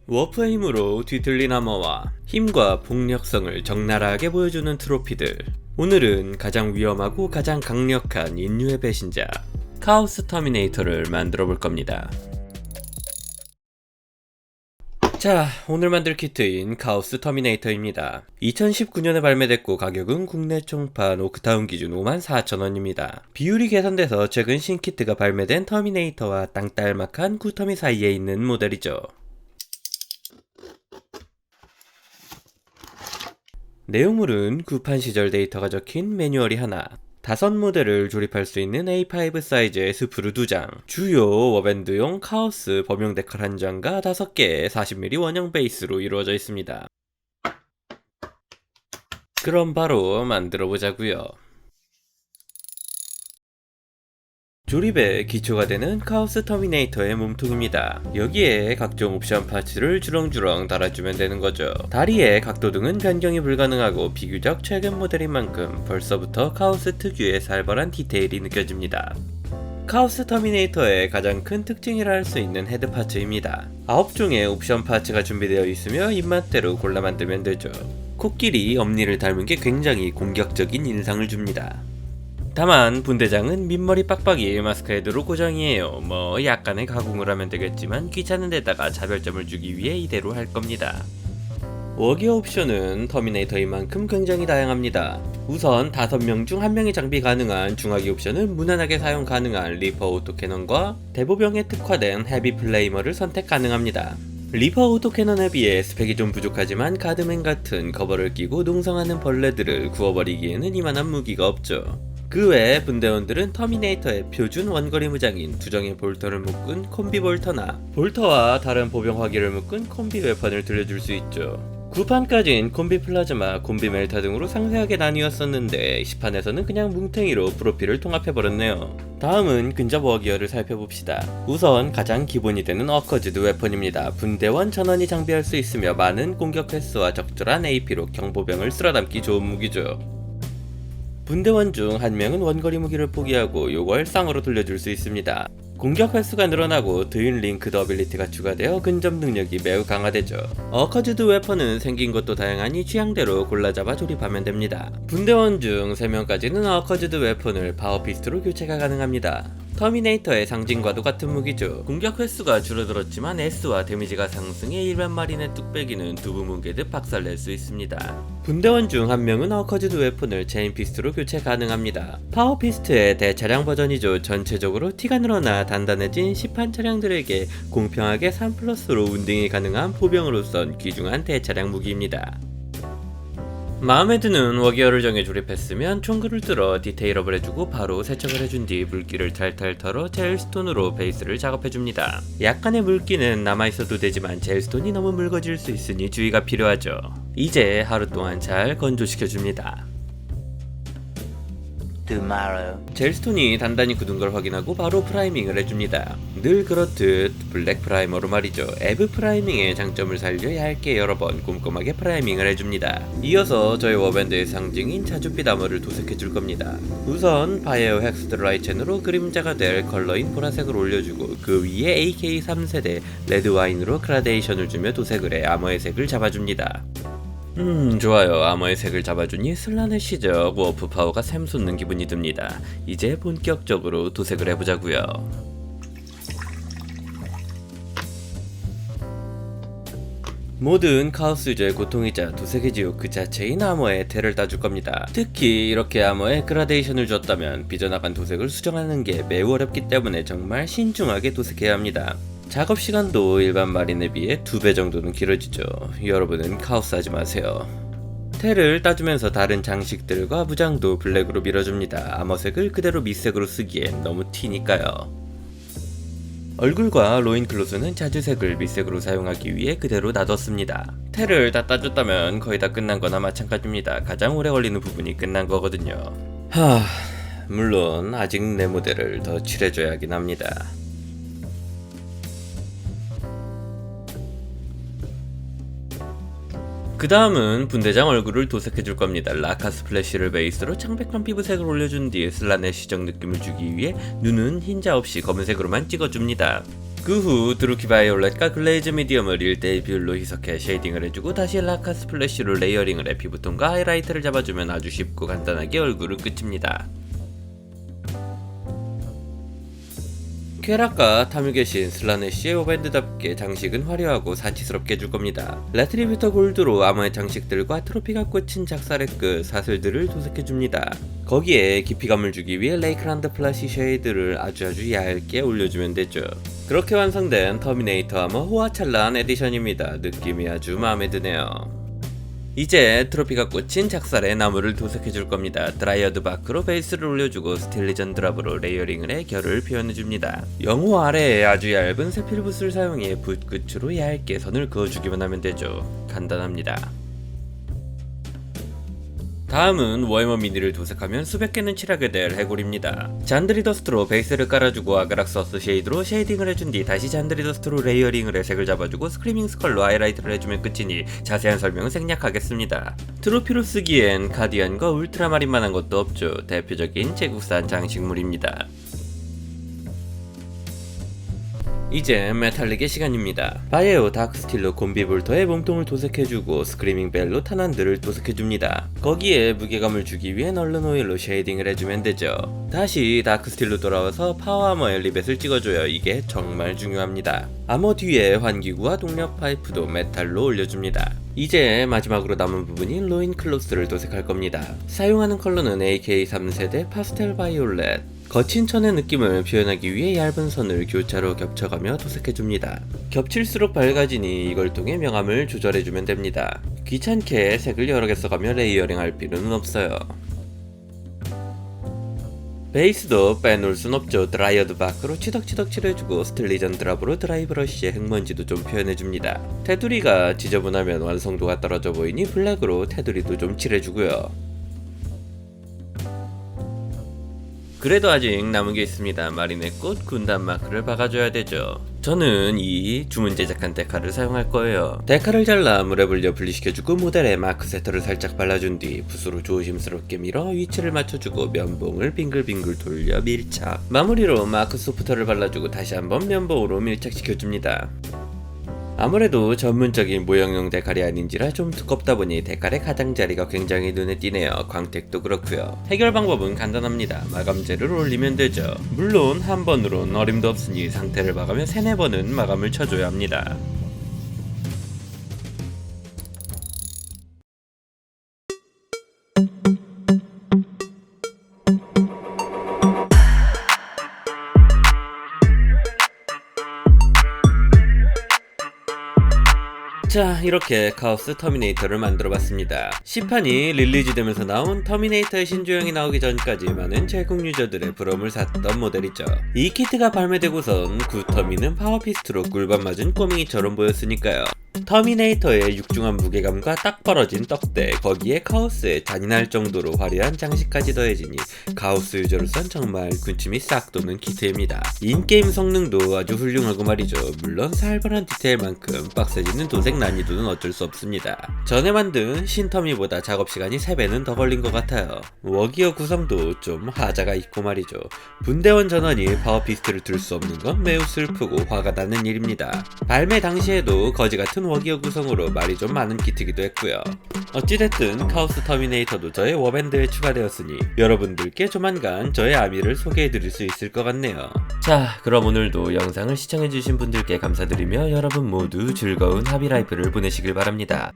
워프의 힘으로 뒤틀린 아머와 힘과 폭력성을 적나라하게 보여주는 트로피들. 오늘은 가장 위험하고 가장 강력한 인류의 배신자 카오스 터미네이터를 만들어 볼 겁니다. 자, 오늘 만들 키트인 카오스 터미네이터입니다. 2019년에 발매됐고 가격은 국내 총판 오크타운 기준 54,000원입니다. 비율이 개선돼서 최근 신키트가 발매된 터미네이터와 땅딸막한 구터미 사이에 있는 모델이죠. 내용물은 구판 시절 데이터가 적힌 매뉴얼이 하나, 5모델을 조립할 수 있는 A5 사이즈의 스프루 2장, 주요 워밴드용 카오스 범용 데칼 1장과 5개의 40mm 원형 베이스로 이루어져 있습니다. 그럼 바로 만들어 보자고요. 조립의 기초가 되는 카오스 터미네이터의 몸통입니다. 여기에 각종 옵션 파츠를 주렁주렁 달아주면 되는 거죠. 다리의 각도 등은 변경이 불가능하고 비교적 최근 모델인 만큼 벌써부터 카오스 특유의 살벌한 디테일이 느껴집니다. 카오스 터미네이터의 가장 큰 특징이라 할 수 있는 헤드 파츠입니다. 9종의 옵션 파츠가 준비되어 있으며 입맛대로 골라 만들면 되죠. 코끼리, 엄니를 닮은 게 굉장히 공격적인 인상을 줍니다. 다만 분대장은 밑머리 빡빡이 마스크 헤드로 고정이에요. 약간의 가공을 하면 되겠지만 귀찮은 데다가 차별점을 주기 위해 이대로 할 겁니다. 워기어 옵션은 터미네이터인 만큼 굉장히 다양합니다. 우선 5명 중 1명이 장비 가능한 중화기 옵션은 무난하게 사용 가능한 리퍼 오토캐논과 대보병에 특화된 헤비 플레이머를 선택 가능합니다. 리퍼 오토캐논에 비해 스펙이 좀 부족하지만 가드맨 같은 커버를 끼고 농성하는 벌레들을 구워버리기에는 이만한 무기가 없죠. 그 외 분대원들은 터미네이터의 표준 원거리 무장인 두정의 볼터를 묶은 콤비 볼터나 볼터와 다른 보병 화기를 묶은 콤비 웨펀을 들려줄 수 있죠. 9판까진 콤비 플라즈마, 콤비 멜타 등으로 상세하게 나뉘었었는데 10판에서는 그냥 뭉탱이로 프로필을 통합해버렸네요. 다음은 근접 워기어를 살펴봅시다. 우선 가장 기본이 되는 어커즈드 웨펀입니다. 분대원 전원이 장비할 수 있으며 많은 공격 횟수와 적절한 AP로 경보병을 쓸어담기 좋은 무기죠. 분대원 중 1명은 원거리 무기를 포기하고 요걸 쌍으로 돌려줄 수 있습니다. 공격 횟수가 늘어나고 드윈 링크드 어빌리티가 추가되어 근접 능력이 매우 강화되죠. 어커즈드 웨펀은 생긴 것도 다양하니 취향대로 골라잡아 조립하면 됩니다. 분대원 중 3명까지는 어커즈드 웨펀을 파워피스트로 교체가 가능합니다. 터미네이터의 상징과도 같은 무기죠. 공격 횟수가 줄어들었지만 S와 데미지가 상승해 일반 마린의 뚝배기는 두부 뭉개듯 박살낼 수 있습니다. 분대원 중 1명은 어커즈드 웨폰을 체인피스트로 교체 가능합니다. 파워피스트의 대차량 버전이죠. 전체적으로 티가 늘어나 단단해진 시판 차량들에게 공평하게 3+로 운딩이 가능한 포병으로선 귀중한 대차량 무기입니다. 마음에 드는 워기어를 정해 조립했으면 총구를 뚫어 디테일업을 해주고 바로 세척을 해준 뒤 물기를 탈탈 털어 젤스톤으로 베이스를 작업해줍니다. 약간의 물기는 남아있어도 되지만 젤스톤이 너무 묽어질 수 있으니 주의가 필요하죠. 이제 하루 동안 잘 건조시켜줍니다. 젤스톤이 단단히 굳은 걸 확인하고 바로 프라이밍을 해줍니다. 늘 그렇듯 블랙 프라이머로 말이죠. 에브 프라이밍의 장점을 살려 얇게 여러 번 꼼꼼하게 프라이밍을 해줍니다. 이어서 저희 워밴드의 상징인 자줏빛 아머를 도색해줄 겁니다. 우선 바이오 헥스드 라이첸으로 그림자가 될 컬러인 보라색을 올려주고 그 위에 AK 3세대 레드 와인으로 그라데이션을 주며 도색을 해 아머의 색을 잡아줍니다. 좋아요. 아머의 색을 잡아주니 슬라넷시적 워프 파워가 샘솟는 기분이 듭니다. 이제 본격적으로 도색을 해보자고요. 모든 카오스 유저의 고통이자 도색의 지옥 그 자체인 아머에 테를 따줄 겁니다. 특히 이렇게 아머에 그라데이션을 줬다면 삐져나간 도색을 수정하는 게 매우 어렵기 때문에 정말 신중하게 도색해야 합니다. 작업 시간도 일반 마린에 비해 2배 정도는 길어지죠. 여러분은 카오스 하지 마세요. 테를 따주면서 다른 장식들과 무장도 블랙으로 밀어줍니다. 아머색을 그대로 밑색으로 쓰기엔 너무 튀니까요. 얼굴과 로인클로스는 자주색을 밑색으로 사용하기 위해 그대로 놔뒀습니다. 테를 다 따줬다면 거의 다 끝난 거나 마찬가지입니다. 가장 오래 걸리는 부분이 끝난 거거든요. 물론 아직 내 모델을 더 칠해줘야 하긴 합니다. 그 다음은 분대장 얼굴을 도색해줄 겁니다. 라카 스플래시를 베이스로 창백한 피부색을 올려준 뒤에 슬라넷 시적 느낌을 주기 위해 눈은 흰자 없이 검은색으로만 찍어줍니다. 그 후 드루키 바이올렛과 글레이즈 미디엄을 1대1 비율로 희석해 쉐이딩을 해주고 다시 라카 스플래시로 레이어링을 해 피부톤과 하이라이트를 잡아주면 아주 쉽고 간단하게 얼굴은 끝입니다. 쾌락과 탐유 계신 슬라네시의 오밴드답게 장식은 화려하고 사치스럽게 해줄 겁니다. 레트리뷰터 골드로 암호의 장식들과 트로피가 꽂힌 작살의 끝 사슬들을 도색해줍니다. 거기에 깊이감을 주기 위해 레이크란드 플래시 쉐이드를 아주 얇게 올려주면 되죠. 그렇게 완성된 터미네이터 아머 호화찬란 에디션입니다. 느낌이 아주 마음에 드네요. 이제 트로피가 꽂힌 작살의 나무를 도색해줄 겁니다. 드라이어드 바크로 베이스를 올려주고 스틸리전 드랍으로 레이어링을 해 결을 표현해줍니다. 영호 아래에 아주 얇은 세필붓을 사용해 붓 끝으로 얇게 선을 그어주기만 하면 되죠. 간단합니다. 다음은 워해머 미니를 도색하면 수백 개는 칠하게 될 해골입니다. 잔드리 더스트로 베이스를 깔아주고 아그락 서스 쉐이드로 쉐이딩을 해준 뒤 다시 잔드리 더스트로 레이어링을 해 색을 잡아주고 스크리밍 스컬로 하이라이트를 해주면 끝이니 자세한 설명은 생략하겠습니다. 트로피로 쓰기엔 가디언과 울트라마린만한 것도 없죠. 대표적인 제국산 장식물입니다. 이제 메탈릭의 시간입니다. 바이오 다크스틸로 콤비볼터의 몸통을 도색해주고 스크리밍 벨로 탄환들을 도색해줍니다. 거기에 무게감을 주기 위해 널른 오일로 쉐이딩을 해주면 되죠. 다시 다크스틸로 돌아와서 파워아머의 리벳을 찍어줘요. 이게 정말 중요합니다. 아머 뒤에 환기구와 동력 파이프도 메탈로 올려줍니다. 이제 마지막으로 남은 부분인 로인 클로스를 도색할 겁니다. 사용하는 컬러는 AK 3세대 파스텔 바이올렛. 거친 천의 느낌을 표현하기 위해 얇은 선을 교차로 겹쳐가며 도색해줍니다. 겹칠수록 밝아지니 이걸 통해 명암을 조절해주면 됩니다. 귀찮게 색을 여러 개 써가며 레이어링 할 필요는 없어요. 베이스도 빼놓을 순 없죠. 드라이어드 바크로 치덕치덕 칠해주고 스틸리전 드랍으로 드라이 브러쉬에 흙먼지도 좀 표현해줍니다. 테두리가 지저분하면 완성도가 떨어져 보이니 블랙으로 테두리도 좀 칠해주고요. 그래도 아직 남은 게 있습니다. 마린의 꽃 군단 마크를 박아줘야 되죠. 저는 이 주문 제작한 데카를 사용할 거예요. 데카를 잘라 물에 불려 분리시켜주고 모델에 마크 세터를 살짝 발라준 뒤 붓으로 조심스럽게 밀어 위치를 맞춰주고 면봉을 빙글빙글 돌려 밀착. 마무리로 마크 소프트를 발라주고 다시 한번 면봉으로 밀착시켜줍니다. 아무래도 전문적인 모형용 데칼이 아닌지라 좀 두껍다 보니 데칼의 가장자리가 굉장히 눈에 띄네요. 광택도 그렇고요. 해결 방법은 간단합니다. 마감제를 올리면 되죠. 물론 한 번으론 어림도 없으니 상태를 봐가며 3-4번은 마감을 쳐줘야 합니다. 자, 이렇게 카오스 터미네이터를 만들어봤습니다. 시판이 릴리즈되면서 나온 터미네이터의 신조형이 나오기 전까지 많은 제국 유저들의 부러움을 샀던 모델이죠. 이 키트가 발매되고선 구터미는 파워피스트로 꿀밤 맞은 꼬맹이처럼 보였으니까요. 터미네이터의 육중한 무게감과 딱 벌어진 떡대, 거기에 카오스의 잔인할 정도로 화려한 장식까지 더해지니 카오스 유저로선 정말 군침이 싹 도는 키트입니다. 인게임 성능도 아주 훌륭하고 말이죠. 물론 살벌한 디테일만큼 빡세지는 도색 난이도는 어쩔 수 없습니다. 전에 만든 신터미보다 작업시간이 3배는 더 걸린 것 같아요. 워기어 구성도 좀 하자가 있고 말이죠. 분대원 전원이 파워피스트를 들 수 없는 건 매우 슬프고 화가 나는 일입니다. 발매 당시에도 거지같은 워기어 구성으로 말이 좀 많은 키트기도 했고요. 어찌됐든 카오스 터미네이터도 저의 워밴드에 추가되었으니 여러분들께 조만간 저의 아미를 소개해드릴 수 있을 것 같네요. 자, 그럼 오늘도 영상을 시청해주신 분들께 감사드리며 여러분 모두 즐거운 하비라이프를 보내시길 바랍니다.